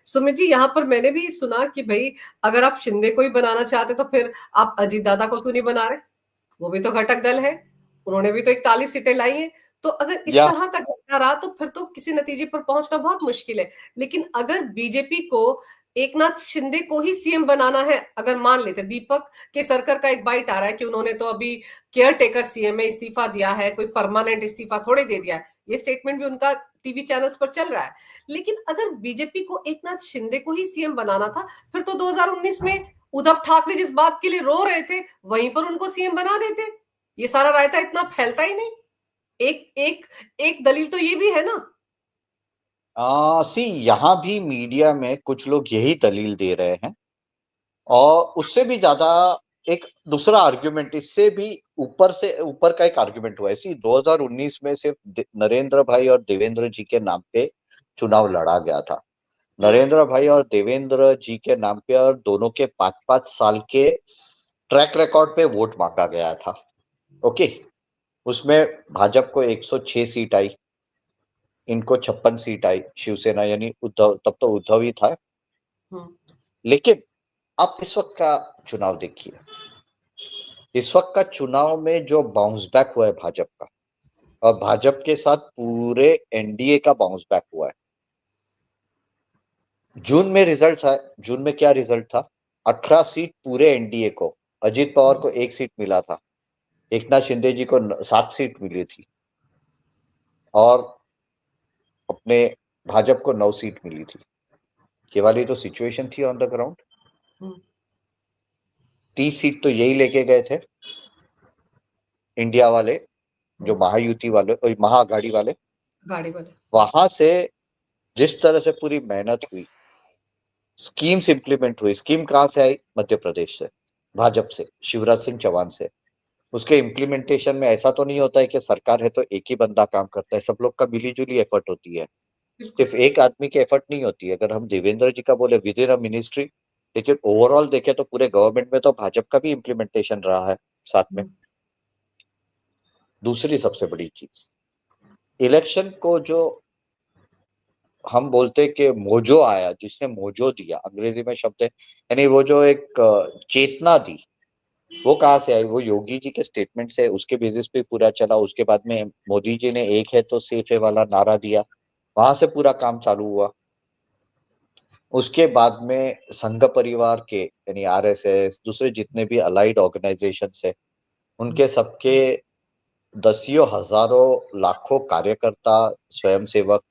सुमित जी, यहाँ पर मैंने भी सुना कि भाई अगर आप शिंदे को ही बनाना चाहते तो फिर आप अजीत दादा को क्यों नहीं बना रहे? वो भी तो घटक दल है, उन्होंने भी तो 41 सीटें लाई हैं। तो अगर इस या तरह का झगड़ा रहा तो फिर तो किसी नतीजे पर पहुंचना बहुत मुश्किल है। लेकिन अगर बीजेपी को एकनाथ शिंदे को ही सीएम बनाना है, अगर मान लेते दीपक केसरकर का एक बाइट आ रहा है कि उन्होंने तो अभी केयर टेकर सीएम में इस्तीफा दिया है, कोई परमानेंट इस्तीफा थोड़े दे दिया है, ये स्टेटमेंट भी उनका टीवी चैनल्स पर चल रहा है। लेकिन अगर बीजेपी को एकनाथ शिंदे को ही सीएम बनाना था, फिर तो 2019 में उद्धव ठाकरे जिस बात के लिए रो रहे थे वहीं पर उनको सीएम बना देते। ये सारा रायता इतना फैलता ही नहीं। एक एक एक दलील तो ये भी है ना। सी यहाँ भी मीडिया में कुछ लोग यही दलील दे रहे हैं, और उससे भी ज्यादा एक दूसरा आर्ग्यूमेंट, इससे भी ऊपर से ऊपर का एक आर्ग्यूमेंट हुआ है। 2019 में सिर्फ नरेंद्र भाई और देवेंद्र जी के नाम पे चुनाव लड़ा गया था। नरेंद्र भाई और देवेंद्र जी के नाम पे और दोनों के 5-5 साल के ट्रैक रिकॉर्ड पे वोट मांगा गया था। ओके, उसमें भाजपा को 106 सीट आई, इनको 56 सीट आई, शिवसेना यानी उद्धव, तब तो उद्धव ही था। लेकिन आप इस वक्त का चुनाव देखिए, इस वक्त का चुनाव में जो बाउंस बैक हुआ है भाजपा का, और भाजपा के साथ पूरे एनडीए का बाउंस बैक हुआ है। जून में रिजल्ट था, जून में क्या रिजल्ट था? 18 सीट पूरे एनडीए को, अजीत पवार को 1 सीट मिला था, एकनाथ शिंदे जी को 7 सीट मिली थी, और अपने भाजपा को 9 सीट मिली थी। ये वाली तो सिचुएशन थी ऑन द ग्राउंड। 30 सीट तो यही लेके गए थे इंडिया वाले, जो महायुति वाले, महाआघाड़ी वाले। गाड़ी वाले वहां से जिस तरह से पूरी मेहनत हुई, स्कीम्स इंप्लीमेंट हुई, स्कीम कहां से आई? मध्य प्रदेश से, भाजपा से, शिवराज सिंह चौहान से। उसके इम्प्लीमेंटेशन में ऐसा तो नहीं होता है कि सरकार है तो एक ही बंदा काम करता है, सब लोग का मिलीजुली एफर्ट होती है, सिर्फ एक आदमी की एफर्ट नहीं होती है। अगर हम देवेंद्र जी का बोले विद इन अ मिनिस्ट्री, लेकिन ओवरऑल देखें तो पूरे गवर्नमेंट में तो भाजपा का भी इम्प्लीमेंटेशन रहा है साथ में। दूसरी सबसे बड़ी चीज, इलेक्शन को जो हम बोलते कि मोजो आया, जिसने मोजो दिया, अंग्रेजी में शब्द है, यानी वो जो एक चेतना दी, वो कहाँ से आई? वो योगी जी के स्टेटमेंट से, उसके बेसिस पे पूरा चला। उसके बाद में मोदी जी ने एक है तो सेफ है वाला नारा दिया, वहां से पूरा काम चालू हुआ। उसके बाद में संघ परिवार के यानी आरएसएस, दूसरे जितने भी अलाइड ऑर्गेनाइजेशन है, उनके सबके दसियों हजारों लाखों कार्यकर्ता, स्वयंसेवक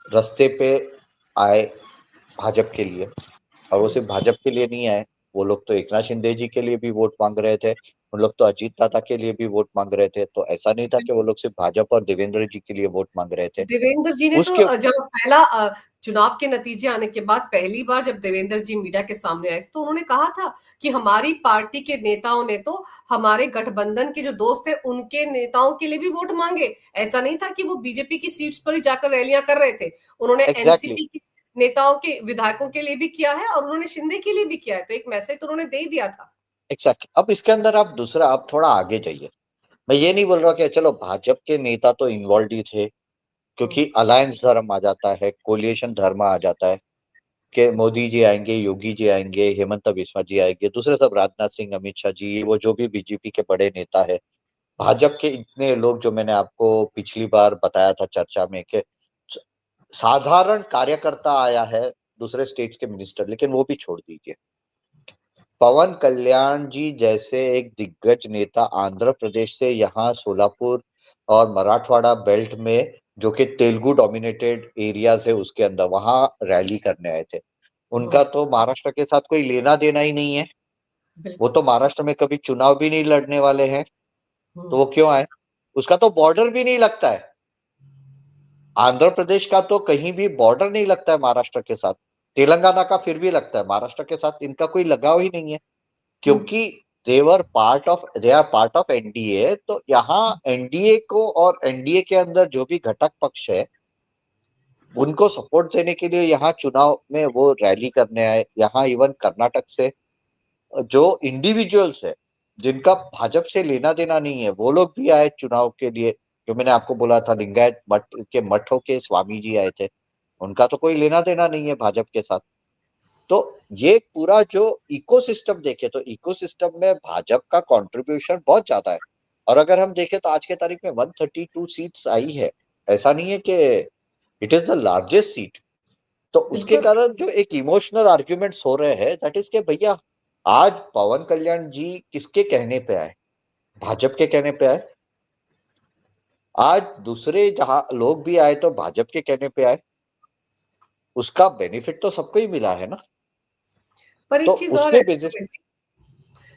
रास्ते पे आए भाजपा के लिए। और वो सिर्फ भाजपा के लिए नहीं आए, वो लोग तो एकनाथ शिंदे जी के लिए भी वोट मांग रहे थे, उन लोग तो अजीत दादा के लिए भी वोट मांग रहे थे। तो ऐसा नहीं था कि वो लोग सिर्फ भाजपा और देवेंद्र जी के लिए वोट मांग रहे थे। देवेंद्र जी ने तो उसके जब पहला चुनाव के नतीजे आने के बाद पहली बार जब देवेंद्र जी मीडिया के सामने आए थे तो उन्होंने कहा था कि हमारी पार्टी के नेताओं ने तो हमारे गठबंधन के जो दोस्त है उनके नेताओं के लिए भी वोट मांगे। ऐसा नहीं था कि वो बीजेपी की सीट्स पर ही जाकर रैलियां कर रहे थे, उन्होंने एग्जैक्टली एनसीपी के नेताओं के विधायकों के लिए भी किया है और उन्होंने शिंदे के लिए भी किया है। तो एक मैसेज तो उन्होंने दे ही दिया था। एग्जैक्टली अब इसके अंदर आप दूसरा, आप थोड़ा आगे जाइए। मैं ये नहीं बोल रहा कि चलो भाजपा के नेता तो इन्वॉल्व ही थे, क्योंकि अलायंस धर्म आ जाता है, कोलिएशन धर्म आ जाता है, कि मोदी जी आएंगे, योगी जी आएंगे, हेमंत बिस्वा जी आएंगे, दूसरे सब राजनाथ सिंह, अमित शाह जी, वो जो भी बीजेपी के बड़े नेता है। भाजपा के इतने लोग, जो मैंने आपको पिछली बार बताया था चर्चा में, कि साधारण कार्यकर्ता आया है, दूसरे स्टेट्स के मिनिस्टर, लेकिन वो भी छोड़ दीजिए। पवन कल्याण जी जैसे एक दिग्गज नेता आंध्र प्रदेश से यहाँ सोलापुर और मराठवाड़ा बेल्ट में, जो कि तेलुगु डोमिनेटेड एरियाज है उसके अंदर, वहां रैली करने आए थे। उनका तो महाराष्ट्र के साथ कोई लेना देना ही नहीं है, वो तो महाराष्ट्र में कभी चुनाव भी नहीं लड़ने वाले हैं, तो वो क्यों आए? उसका तो बॉर्डर भी नहीं लगता है, आंध्र प्रदेश का तो कहीं भी बॉर्डर नहीं लगता है महाराष्ट्र के साथ। तेलंगाना का फिर भी लगता है, महाराष्ट्र के साथ इनका कोई लगाव ही नहीं है, क्योंकि they are part of NDA. तो यहाँ एनडीए को और एनडीए के अंदर जो भी घटक पक्ष है उनको सपोर्ट देने के लिए यहाँ चुनाव में वो रैली करने आए। यहाँ इवन कर्नाटक से जो इंडिविजुअल्स है, जिनका भाजपा से लेना देना नहीं है, वो लोग भी आए चुनाव के लिए। जो मैंने आपको बोला था, लिंगायत मठ के मठों के स्वामी जी आए थे, उनका तो कोई लेना देना नहीं है भाजपा के साथ। तो ये पूरा जो इकोसिस्टम देखे तो इकोसिस्टम में भाजपा का कंट्रीब्यूशन बहुत ज्यादा है। और अगर हम देखें तो आज के तारीख में 132 सीट्स आई है, ऐसा नहीं है कि it is the largest seat. तो उसके बिल्कुल। कारण जो एक इमोशनल आर्ग्यूमेंट्स हो रहे हैं, दैट इज के भैया आज पवन कल्याण जी किसके कहने पे आए? भाजपा के कहने पे आए। आज दूसरे जहां लोग भी आए तो भाजपा के कहने पे आए। उसका बेनिफिट तो सबको ही मिला है ना। पर तो एक चीज और उसके है बेसिस।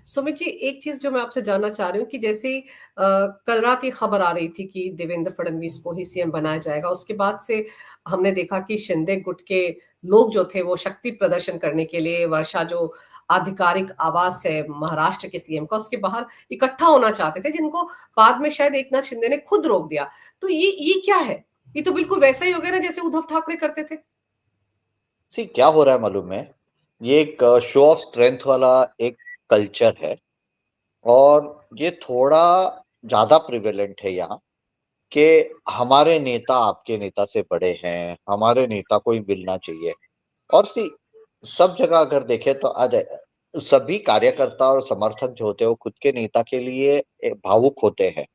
सुमित जी, एक चीज जो मैं आपसे जानना चाह रही हूँ कि जैसे कल रात ये खबर आ रही थी कि देवेंद्र फडणवीस को ही सीएम बनाया जाएगा, उसके बाद से हमने देखा कि शिंदे गुट के लोग जो थे वो शक्ति प्रदर्शन करने के लिए वर्षा जो आधिकारिक आवास है महाराष्ट्र के सीएम का, उसके बाहर इकट्ठा होना चाहते थे, जिनको बाद में शायद एकनाथ शिंदे ने खुद रोक दिया। तो ये क्या है? ये तो बिल्कुल वैसा ही हो गया ना जैसे उद्धव ठाकरे करते थे। सी क्या हो रहा है मालूम है? ये एक शो ऑफ स्ट्रेंथ वाला एक कल्चर है। और ये थोड़ा ज्यादा प्रिवेलेंट है यहाँ कि हमारे नेता आपके नेता से बड़े हैं, हमारे नेता को ही मिलना चाहिए। और सी सब जगह अगर देखें तो आज सभी कार्यकर्ता और समर्थक जो होते हैं वो खुद के नेता के लिए भावुक होते हैं,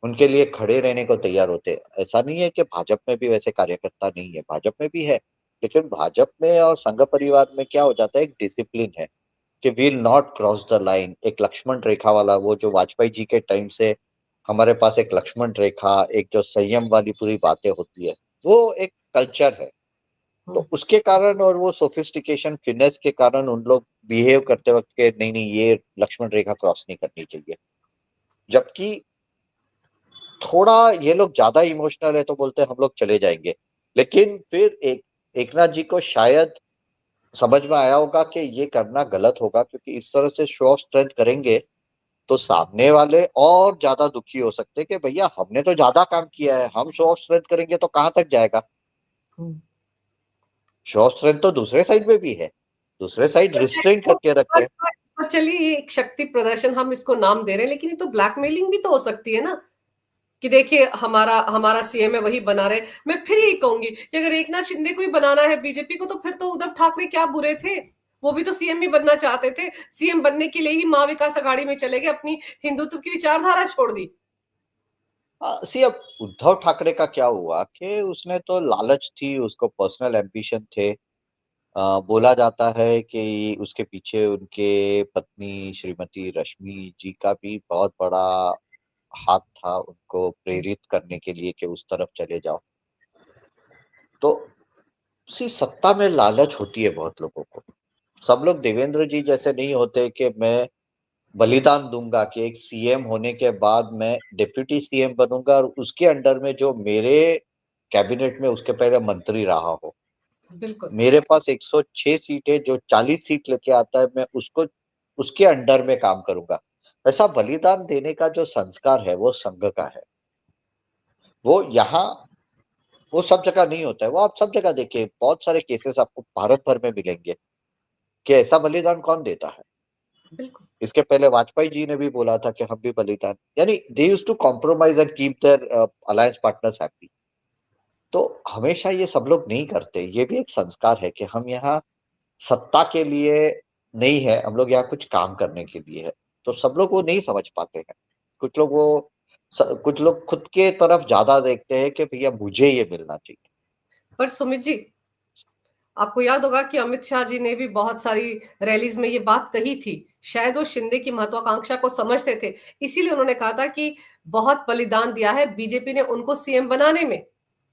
उनके लिए खड़े रहने को तैयार होते हैं। ऐसा नहीं है कि भाजपा में भी वैसे कार्यकर्ता नहीं है, भाजपा में भी है। लेकिन भाजपा में और संघ परिवार में क्या हो जाता है, एक डिसिप्लिन है कि will not cross the line. एक लक्ष्मण रेखा वाला, वो जो वाजपेयी जी के टाइम से हमारे पास एक लक्ष्मण रेखा, एक जो संयम वाली पूरी बातें होती है, वो एक कल्चर है। तो उसके कारण और वो सोफिस्टिकेशन फिनेस के कारण उन लोग बिहेव करते वक्त के नहीं नहीं ये लक्ष्मण रेखा क्रॉस नहीं करनी चाहिए। जबकि थोड़ा ये लोग ज्यादा इमोशनल है तो बोलते हैं हम लोग चले जाएंगे। लेकिन फिर एकनाथ जी को शायद समझ में आया होगा कि ये करना गलत होगा, क्योंकि इस तरह से शो ऑफ स्ट्रेंथ करेंगे तो सामने वाले और ज्यादा दुखी हो सकते हैं कि भैया हमने तो ज्यादा काम किया है, हम शो ऑफ स्ट्रेंथ करेंगे तो कहां तक जाएगा? शो ऑफ स्ट्रेंथ तो दूसरे साइड में भी है, दूसरे साइड पर रिस्ट्रेन चलिए करके रखते हैं। पर चलिए, ये एक शक्ति प्रदर्शन हम इसको नाम दे रहे हैं, लेकिन ये तो ब्लैकमेलिंग भी तो हो सकती है ना, कि देखिए हमारा हमारा सीएम है वही बना रहे। मैं फिर यही कहूंगी कि अगर एकनाथ शिंदे को ही बनाना है बीजेपी को, तो फिर तो उद्धव ठाकरे क्या बुरे थे? वो भी तो सीएम ही बनना चाहते थे। सीएम बनने के लिए ही महा विकास अघाड़ी में चले गए, अपनी हिंदुत्व की विचारधारा छोड़ दी। सी अब उद्धव ठाकरे का क्या हुआ कि उसने तो लालच थी, उसको पर्सनल एम्बिशन थे। बोला जाता है कि उसके पीछे उनके पत्नी श्रीमती रश्मि जी का भी बहुत बड़ा हाथ था, उनको प्रेरित करने के लिए कि उस तरफ चले जाओ। तो सी सत्ता में लालच होती है बहुत लोगों को। सब लोग देवेंद्र जी जैसे नहीं होते कि मैं बलिदान दूंगा कि एक सीएम होने के बाद मैं डिप्यूटी सीएम बनूंगा और उसके अंडर में जो मेरे कैबिनेट में उसके पहले मंत्री रहा हो। बिल्कुल। मेरे पास 106 सीट है, जो 40 सीट लेके आता है मैं उसको उसके अंडर में काम करूंगा। ऐसा बलिदान देने का जो संस्कार है वो संघ का है। वो यहाँ वो सब जगह नहीं होता है। वो आप सब जगह देखिए, बहुत सारे केसेस आपको भारत भर में मिलेंगे कि ऐसा बलिदान कौन देता है। बिल्कुल। इसके पहले वाजपेयी जी ने भी बोला था कि हम भी बलिदान, यानी they used to compromise and keep their alliance partners happy. तो हमेशा ये सब लोग नहीं करते। ये भी एक संस्कार है कि हम यहाँ सत्ता के लिए नहीं है, हम लोग यहाँ कुछ काम करने के लिए है। तो सब लोग वो नहीं समझ पाते हैं। कुछ लोग कुछ लोग खुद के तरफ ज्यादा देखते हैं कि भैया मुझे ये मिलना चाहिए। पर सुमित जी, आपको याद होगा कि अमित शाह जी ने भी बहुत सारी रैलीज में ये बात कही थी। शायद वो शिंदे की महत्वाकांक्षा को समझते थे, इसीलिए उन्होंने कहा था कि बहुत बलिदान दिया है बीजेपी ने उनको सीएम बनाने में।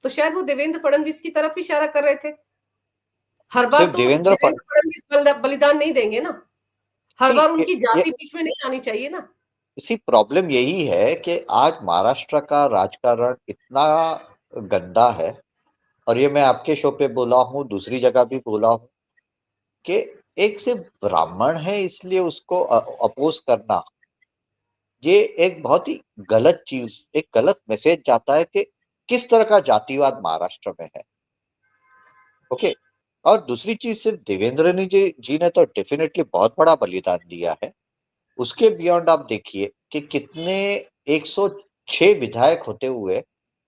तो शायद वो देवेंद्र फडणवीस की तरफ इशारा कर रहे थे। हर बार सिर्फ तो देवेंद्र देवेंद्र फडणवीस बलिदान नहीं देंगे ना। हर सी बार उनकी ये जाति बीच में नहीं आनी चाहिए ना। इसी प्रॉब्लम यही है कि आज महाराष्ट्र का राजकारण इतना गंदा है। और ये मैं आपके शो पे बोला हूँ, दूसरी जगह भी बोला हूँ कि एक सिर्फ ब्राह्मण है इसलिए उसको अपोज करना, ये एक बहुत ही गलत चीज, एक गलत मैसेज जाता है कि किस तरह का जातिवाद महाराष्ट्र में है। ओके। और दूसरी चीज, सिर्फ देवेंद्र जी ने तो डेफिनेटली बहुत बड़ा बलिदान दिया है। उसके बियॉन्ड आप देखिए कि कितने 106 विधायक होते हुए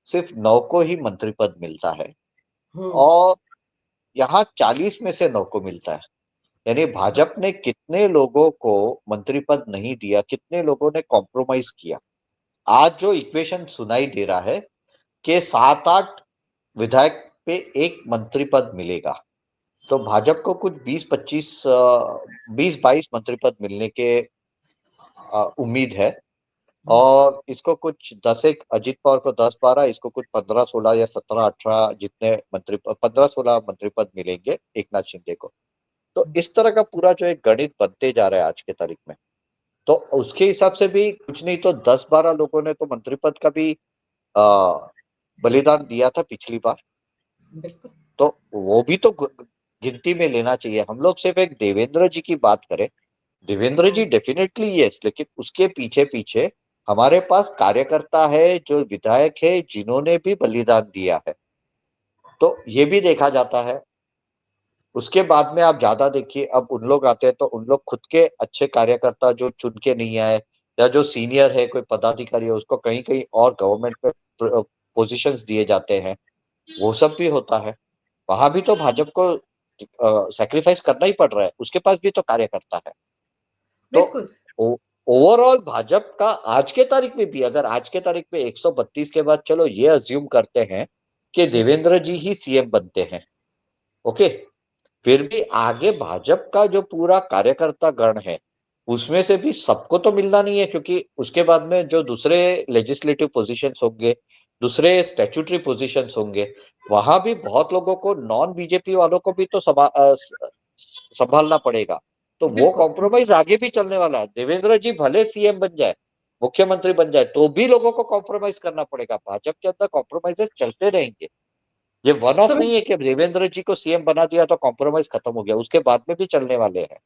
सिर्फ 9 को ही मंत्री पद मिलता है। हम्म। और यहाँ 40 में से 9 को मिलता है। यानी भाजपा ने कितने लोगों को मंत्री पद नहीं दिया, कितने लोगों ने कॉम्प्रोमाइज किया। आज जो इक्वेशन सुनाई दे रहा है कि 7-8 विधायक पे एक मंत्री पद मिलेगा, तो भाजपा को कुछ 20-22 मंत्री पद मिलने के उम्मीद है। और इसको कुछ 10 एक अजित पवार को 10-12, इसको कुछ 15-16 या 17-18 जितने 15-16 मंत्री पद मिलेंगे एक नाथ शिंदे को। तो इस तरह का पूरा जो एक गणित बनते जा रहा है आज के तारीख में, तो उसके हिसाब से भी कुछ नहीं तो 10-12 लोगों ने तो मंत्री पद का भी बलिदान दिया था पिछली बार, बिल्कुल। तो वो भी तो गिनती में लेना चाहिए। हम लोग सिर्फ एक देवेंद्र जी की बात करें, देवेंद्र जी डेफिनेटली यस, लेकिन उसके पीछे पीछे हमारे पास कार्यकर्ता है, जो विधायक है, जिन्होंने भी बलिदान दिया है, तो ये भी देखा जाता है। उसके बाद में आप ज्यादा देखिए, अब उन लोग आते हैं तो उन लोग खुद के अच्छे कार्यकर्ता जो चुन के नहीं आए, या जो सीनियर है कोई पदाधिकारी है उसको कहीं कहीं और गवर्नमेंट में पोजीशंस दिए जाते हैं, वो सब भी होता है। वहां भी तो भाजपा को सैक्रिफाइस करना ही पड़ रहा है, उसके पास भी तो कार्यकर्ता है। तो बिल्कुल। ओवरऑल भाजपा का आज के तारीख में भी, अगर आज के तारीख में 132 के बाद चलो ये अज्यूम करते हैं कि देवेंद्र जी ही सीएम बनते हैं, ओके, फिर भी आगे भाजपा का जो पूरा कार्यकर्ता गण है उसमें से भी सबको तो मिलना नहीं है, क्योंकि उसके बाद में जो दूसरे लेजिस्लेटिव पोजीशंस होंगे, दूसरे स्टैट्यूटरी पोजीशंस होंगे, वहां भी बहुत लोगों को, नॉन बीजेपी वालों को भी तो संभालना पड़ेगा। तो वो बिल्कुल। कॉम्प्रोमाइज आगे भी चलने वाला है। देवेंद्र जी भले सीएम बन जाए, मुख्यमंत्री बन जाए, तो भी लोगों को कॉम्प्रोमाइज करना पड़ेगा। भाजपा के अंदर कॉम्प्रोमाइजेस चलते रहेंगे। ये वन ऑफ समय नहीं है कि देवेंद्र जी को सीएम बना दिया तो कॉम्प्रोमाइज खत्म हो गया, उसके बाद में भी चलने वाले हैं।